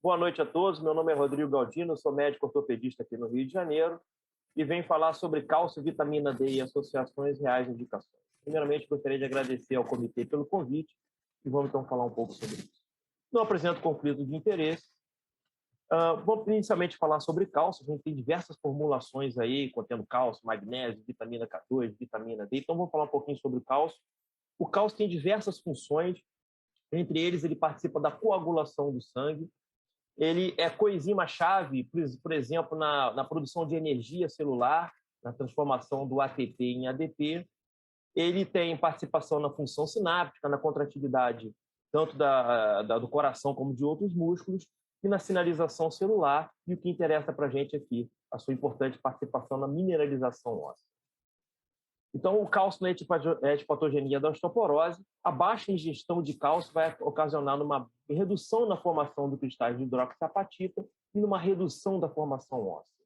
Boa noite a todos. Meu nome é Rodrigo Galdino, sou médico ortopedista aqui no Rio de Janeiro e venho falar sobre cálcio, vitamina D e associações reais de indicações. Primeiramente, gostaria de agradecer ao comitê pelo convite e vamos então falar um pouco sobre isso. Não apresento conflito de interesse. Vamos inicialmente falar sobre cálcio. A gente tem diversas formulações aí, contendo cálcio, magnésio, vitamina K2, vitamina D. Então, vamos falar um pouquinho sobre o cálcio. O cálcio tem diversas funções. Entre eles, ele participa da coagulação do sangue. Ele é coenzima-chave, por exemplo, na produção de energia celular, na transformação do ATP em ADP. Ele tem participação na função sináptica, na contratividade tanto do coração como de outros músculos, e na sinalização celular, e o que interessa para a gente aqui, a sua importante participação na mineralização óssea. Então, o cálcio na etiopatogenia da osteoporose, a baixa ingestão de cálcio vai ocasionar uma redução na formação do cristais de hidroxiapatita e numa redução da formação óssea.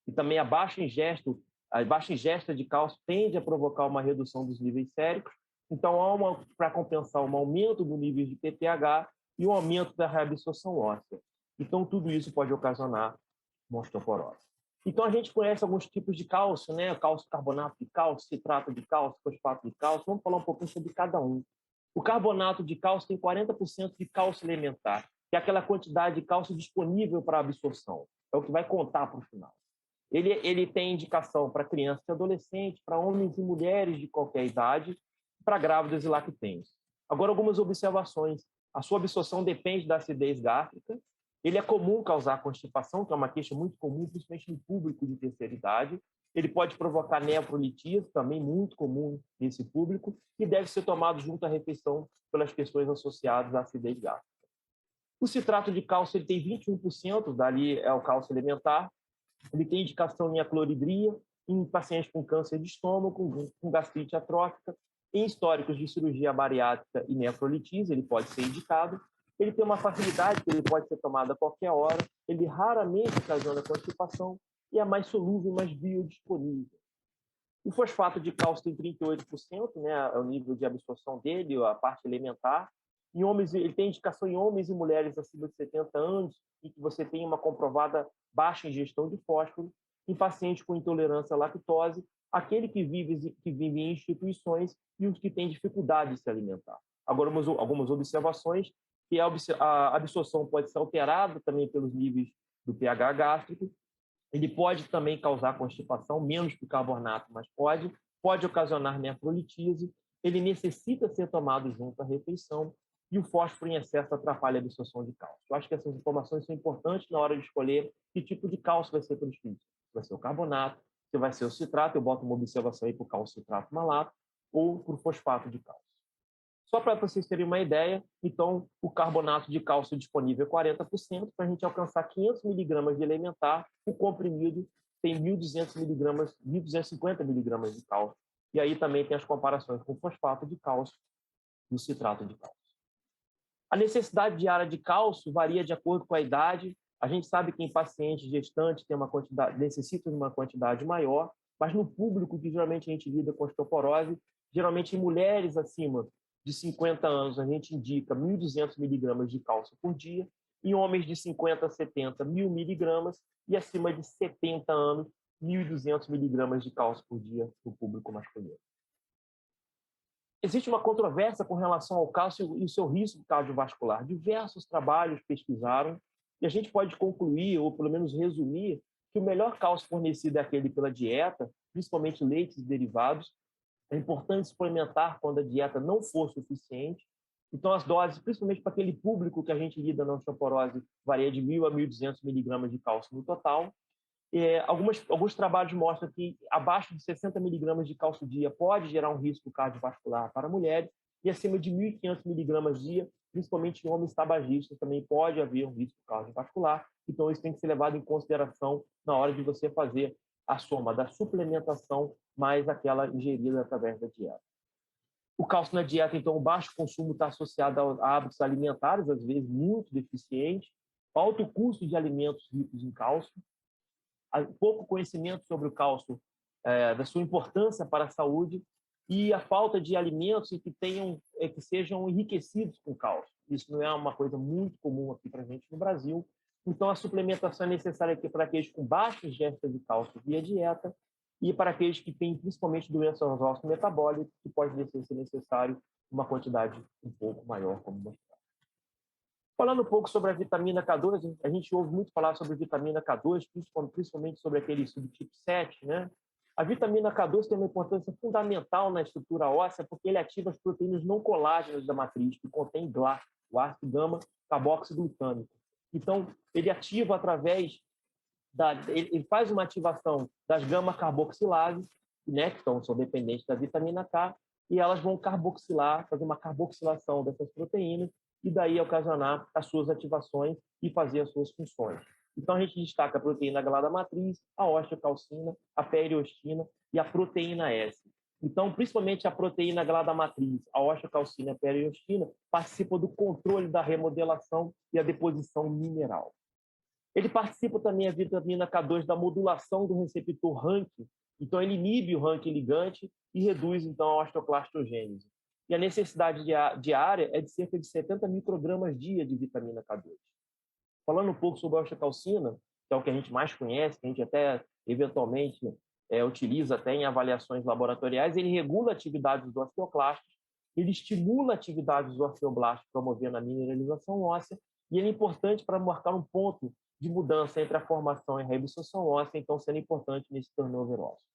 E também a baixa ingesta de cálcio tende a provocar uma redução dos níveis séricos, então para compensar um aumento do nível de PTH e um aumento da reabsorção óssea. Então, tudo isso pode ocasionar uma osteoporose. Então, a gente conhece alguns tipos de cálcio, né? Cálcio carbonato de cálcio, citrato de cálcio, fosfato de cálcio. Vamos falar um pouquinho sobre cada um. O carbonato de cálcio tem 40% de cálcio elementar, que é aquela quantidade de cálcio disponível para absorção. É o que vai contar para o final. Ele tem indicação para crianças e adolescentes, para homens e mulheres de qualquer idade, para grávidas e lactentes. Agora, algumas observações. A sua absorção depende da acidez gástrica. Ele é comum causar constipação, que é uma queixa muito comum, principalmente no público de terceira idade. Ele pode provocar nefrolitíase, também muito comum nesse público, e deve ser tomado junto à refeição pelas pessoas associadas à acidez gástrica. O citrato de cálcio ele tem 21%, dali é o cálcio elementar. Ele tem indicação em acloridria, em pacientes com câncer de estômago, com gastrite atrófica, em históricos de cirurgia bariátrica e nefrolitíase, ele pode ser indicado. Ele tem uma facilidade que ele pode ser tomado a qualquer hora, ele raramente ocasiona constipação e é mais solúvel e mais biodisponível. O fosfato de cálcio tem 38%, né, é o nível de absorção dele, a parte elementar. Em homens, ele tem indicação em homens e mulheres acima de 70 anos e que você tem uma comprovada baixa ingestão de fósforo. Em pacientes com intolerância à lactose, aquele que vive em instituições e os que têm dificuldade de se alimentar. Agora, algumas observações, que a absorção pode ser alterada também pelos níveis do pH gástrico. Ele pode também causar constipação, menos que o carbonato, mas pode ocasionar nefrolitíase. Ele necessita ser tomado junto à refeição e o fósforo em excesso atrapalha a absorção de cálcio. Eu acho que essas informações são importantes na hora de escolher que tipo de cálcio vai ser prescrito. Vai ser o carbonato, se vai ser o citrato, eu boto uma observação aí para o cálcio citrato malato, ou para o fosfato de cálcio. Só para vocês terem uma ideia, então, o carbonato de cálcio disponível é 40%, para a gente alcançar 500 miligramas de elementar, o comprimido tem 1.250 miligramas de cálcio. E aí também tem as comparações com o fosfato de cálcio e o citrato de cálcio. A necessidade diária de cálcio varia de acordo com a idade. A gente sabe que em pacientes gestantes necessita de uma quantidade maior, mas no público que geralmente a gente lida com osteoporose, geralmente em mulheres acima de 50 anos, a gente indica 1.200 miligramas de cálcio por dia, em homens de 50 a 70, 1.000 miligramas, e acima de 70 anos, 1.200 miligramas de cálcio por dia no público masculino. Existe uma controvérsia com relação ao cálcio e o seu risco cardiovascular. Diversos trabalhos pesquisaram, e a gente pode concluir, ou pelo menos resumir, que o melhor cálcio fornecido é aquele pela dieta, principalmente leites e derivados. É importante suplementar quando a dieta não for suficiente. Então, as doses, principalmente para aquele público que a gente lida na osteoporose, varia de 1.000 a 1.200 miligramas de cálcio no total. Alguns trabalhos mostram que abaixo de 60 miligramas de cálcio dia pode gerar um risco cardiovascular para mulheres e acima de 1.500 miligramas dia, principalmente em homens tabagistas, também pode haver um risco cardiovascular. Então, isso tem que ser levado em consideração na hora de você fazer a soma da suplementação mais aquela ingerida através da dieta. O cálcio na dieta, então, o baixo consumo está associado a hábitos alimentares, às vezes muito deficientes, alto custo de alimentos ricos em cálcio, pouco conhecimento sobre o cálcio, da sua importância para a saúde e a falta de alimentos que sejam enriquecidos com cálcio. Isso não é uma coisa muito comum aqui para a gente no Brasil. Então, a suplementação é necessária aqui para aqueles com baixos ingesta de cálcio via dieta e para aqueles que têm principalmente doenças osteometabólicas, que pode ser necessário uma quantidade um pouco maior, como mostrado. Falando um pouco sobre a vitamina K2, a gente ouve muito falar sobre a vitamina K2, principalmente sobre aquele subtipo 7, né? A vitamina K2 tem uma importância fundamental na estrutura óssea porque ele ativa as proteínas não colágenas da matriz, que contém GLA, o ácido gama-carboxiglutâmico. Então, ele ativa através ele faz uma ativação das gama-carboxilases, né, que são dependentes da vitamina K, e elas vão carboxilar, fazer uma carboxilação dessas proteínas, e daí ocasionar as suas ativações e fazer as suas funções. Então, a gente destaca a proteína GLA da matriz, a osteocalcina, a periostina e a proteína S. Então, principalmente a proteína GLA da matriz, a osteocalcina e a periostina, participam do controle da remodelação e a deposição mineral. Ele participa também, a vitamina K2, da modulação do receptor RANK. Então, ele inibe o RANK ligante e reduz, então, a osteoclastogênese. E a necessidade diária é de cerca de 70 microgramas dia de vitamina K2. Falando um pouco sobre a osteocalcina, que é o que a gente mais conhece, que a gente até, eventualmente, utiliza até em avaliações laboratoriais, ele regula a atividade dos osteoclastos, ele estimula a atividade dos osteoblastos, promovendo a mineralização óssea, e ele é importante para marcar um ponto de mudança entre a formação e a reabsorção óssea, então sendo importante nesse turnover ósseo.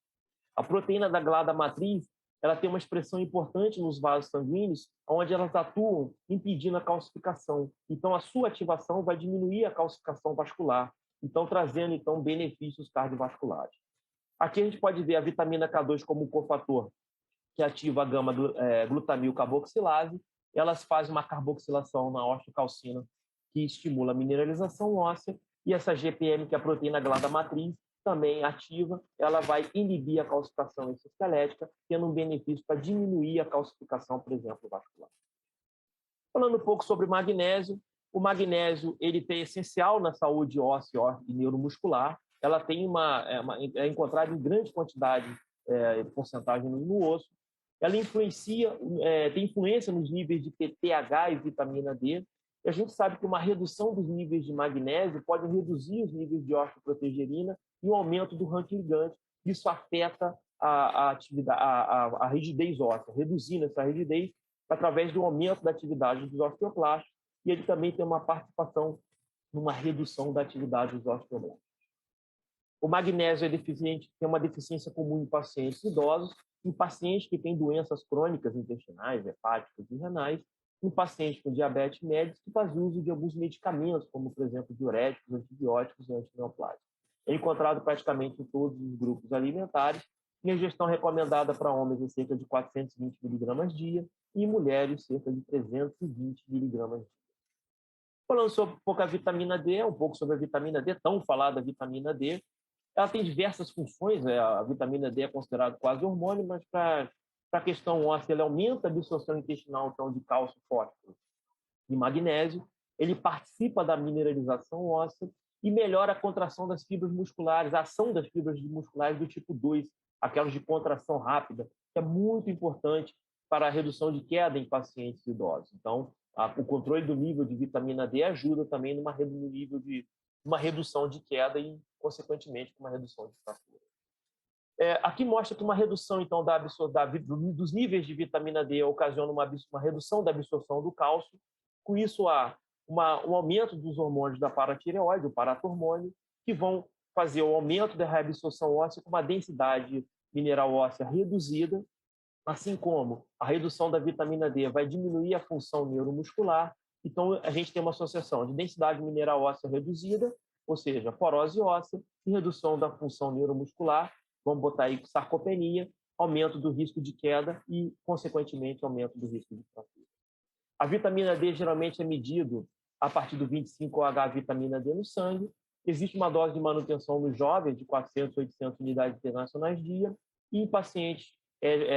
A proteína da GLA da matriz, ela tem uma expressão importante nos vasos sanguíneos, onde elas atuam impedindo a calcificação. Então, a sua ativação vai diminuir a calcificação vascular, então trazendo então benefícios cardiovasculares. Aqui a gente pode ver a vitamina K2 como um cofator que ativa a gama-glutamil carboxilase. Elas fazem uma carboxilação na osteocalcina, que estimula a mineralização óssea, e essa GPM, que é a proteína GLA da matriz, também ativa, ela vai inibir a calcificação exoesquelética, tendo um benefício para diminuir a calcificação, por exemplo, vascular. Falando um pouco sobre o magnésio ele é essencial na saúde óssea e neuromuscular. Ela tem é encontrada em grande quantidade, porcentagem no osso. Ela tem influência nos níveis de PTH e vitamina D. E a gente sabe que uma redução dos níveis de magnésio pode reduzir os níveis de osteoprotegerina e o aumento do RANK ligante. Isso afeta a rigidez óssea, reduzindo essa rigidez através do aumento da atividade dos osteoclastos, e ele também tem uma participação numa redução da atividade dos osteoblastos. O magnésio é deficiente, tem uma deficiência comum em pacientes idosos, em pacientes que têm doenças crônicas intestinais, hepáticas e renais, em pacientes com diabetes médicos que fazem uso de alguns medicamentos, como, por exemplo, diuréticos, antibióticos e antineoplásicos. É encontrado praticamente em todos os grupos alimentares, e a ingestão recomendada para homens é cerca de 420 mg dia e em mulheres cerca de 320 mg dia. Falando sobre um pouco a vitamina D, um pouco sobre a vitamina D, tão falada vitamina D, ela tem diversas funções, a vitamina D é considerada quase hormônio, mas para a questão óssea, ele aumenta a absorção intestinal então, de cálcio, fósforo e magnésio, ele participa da mineralização óssea e melhora a contração das fibras musculares, a ação das fibras musculares do tipo 2, aquelas de contração rápida, que é muito importante para a redução de queda em pacientes idosos. Então, o controle do nível de vitamina D ajuda também no nível de uma redução de queda e, consequentemente, uma redução de fratura. Aqui mostra que uma redução então dos níveis de vitamina D ocasiona uma redução da absorção do cálcio. Com isso, há um aumento dos hormônios da paratireoide, o paratormônio, que vão fazer o aumento da reabsorção óssea com uma densidade mineral óssea reduzida, assim como a redução da vitamina D vai diminuir a função neuromuscular. Então, a gente tem uma associação de densidade mineral óssea reduzida, ou seja, porose óssea, e redução da função neuromuscular, vamos botar aí sarcopenia, aumento do risco de queda e, consequentemente, aumento do risco de fratura. A vitamina D geralmente é medido a partir do 25-OH vitamina D no sangue. Existe uma dose de manutenção nos jovens de 400, 800 unidades internacionais dia, e em pacientes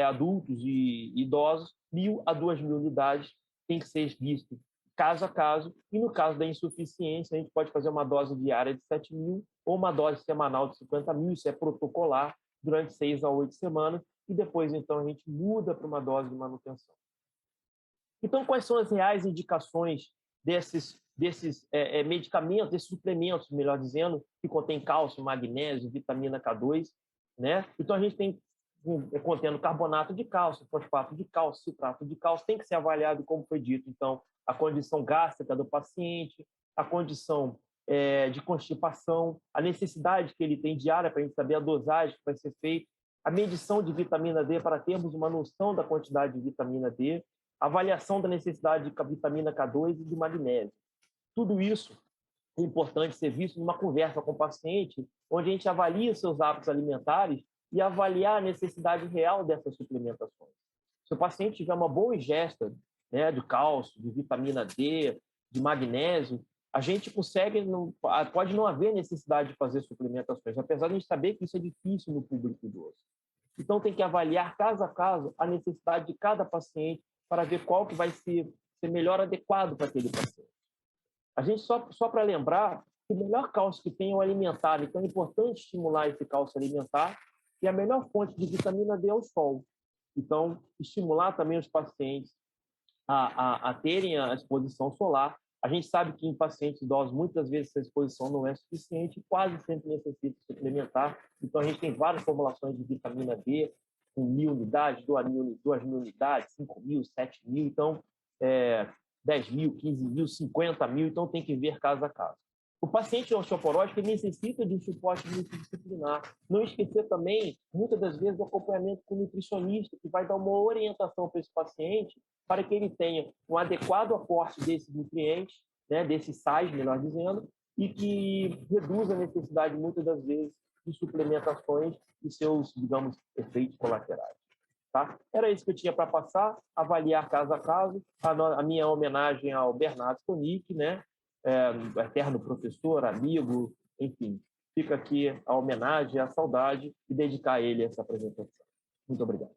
adultos e idosos, 1.000 a 2.000 unidades tem que ser visto caso a caso, e no caso da insuficiência, a gente pode fazer uma dose diária de 7.000 ou uma dose semanal de 50.000, isso é protocolar, durante 6 a 8 semanas, e depois, então, a gente muda para uma dose de manutenção. Então, quais são as reais indicações desses medicamentos, desses suplementos, melhor dizendo, que contém cálcio, magnésio, vitamina K2, né? Então, a gente tem contendo carbonato de cálcio, fosfato de cálcio, citrato de cálcio, tem que ser avaliado, como foi dito, então, a condição gástrica do paciente, a condição de constipação, a necessidade que ele tem diária para a gente saber a dosagem que vai ser feita, a medição de vitamina D para termos uma noção da quantidade de vitamina D, a avaliação da necessidade de vitamina K2 e de magnésio. Tudo isso é importante ser visto numa conversa com o paciente, onde a gente avalia seus hábitos alimentares e avaliar a necessidade real dessas suplementações. Se o paciente tiver uma boa ingesta, né, de cálcio, de vitamina D, de magnésio, a gente consegue, pode não haver necessidade de fazer suplementações, apesar de a gente saber que isso é difícil no público idoso. Então, tem que avaliar caso a caso a necessidade de cada paciente para ver qual que vai ser melhor adequado para aquele paciente. A gente, só para lembrar, que o melhor cálcio que tem é o alimentar, então é importante estimular esse cálcio alimentar, e a melhor fonte de vitamina D é o sol. Então, estimular também os pacientes a terem a exposição solar. A gente sabe que em pacientes idosos, muitas vezes, essa exposição não é suficiente e quase sempre necessita suplementar. Então, a gente tem várias formulações de vitamina D, com 1.000 unidades, 2.000 unidades, 5.000, 7.000. Então, 10.000, 15.000, 50.000. Então, tem que ver caso a caso. O paciente osteoporótico necessita de um suporte multidisciplinar. Não esquecer também, muitas das vezes, o acompanhamento com o nutricionista, que vai dar uma orientação para esse paciente, para que ele tenha um adequado aporte desses nutrientes, né, desses sais, melhor dizendo, e que reduza a necessidade, muitas das vezes, de suplementações e seus, digamos, efeitos colaterais. Tá? Era isso que eu tinha para passar, avaliar caso a caso. A minha homenagem ao Bernardo Tonick, né? Eterno professor, amigo, enfim. Fica aqui a homenagem, a saudade e dedicar a ele essa apresentação. Muito obrigado.